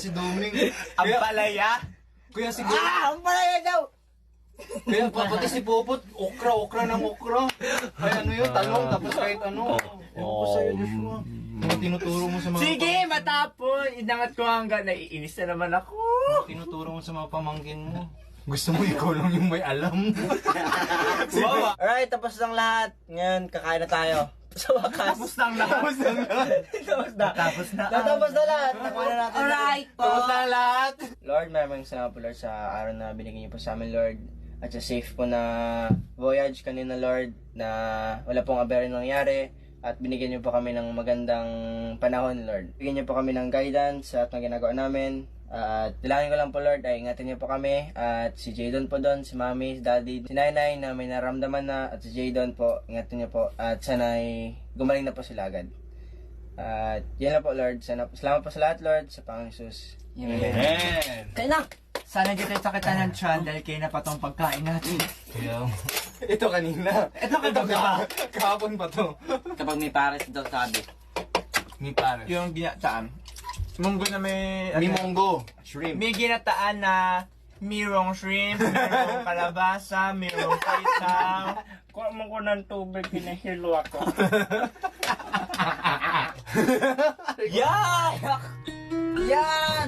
si Doming. Ang palaya. Kuya siguro. Ang palaya daw. Kaya pati si Popot, okra ng okra. Ay ano yun, talong, tapos kahit ano. Ewan ko sa'yo, Joshua. Mga tinuturo mo sa mga... Sige, matapon. Inangat ko hanggang naiinis na naman ako. Tinuturo mo sa mga pamangkin mo. Gusto mo ikaw lang yung may alam. Alright, tapos lang lahat. Ngayon, kakain na tayo. Sa wakas. Tapos lang lahat. Tapos na. Tapos na. Tapos na lahat. Nakuha na natin. Alright po. Tapos na lahat. Lord, maraming salamat po Lord sa araw na binigyan niyo po sa amin Lord. At sa safe po na voyage kanina Lord. Na wala pong aberya nangyari. At binigyan niyo po kami ng magandang panahon Lord. Bigyan niyo po kami ng guidance sa mga ginagawa namin. At bilangin ko lang po Lord ay ingatan niyo po kami. At si Jadon po doon, si Mami, si Daddy, si Nainay na may naramdaman na. At si Jadon po, ingatan niyo po. At sana'y gumaling na po sila agad. At yan lang po Lord. Salamat po sa lahat Lord sa Panginoon Jesus. Amen. Kaya na! Sana di tayo sakitan ng tiyan dahil kayo na pa tong pagkain natin. Kaya... Ito kanina. Ito Kahapon pa to. Kapag may pares daw sabi. May pares. Yung ginataan. Munggo na may... May munggo. Shrimp. May ginataan na mirong shrimp, mirong kalabasa, mirong paitang. Kuha mo ko ng tubig, pinahilo ako. Yan! Yan!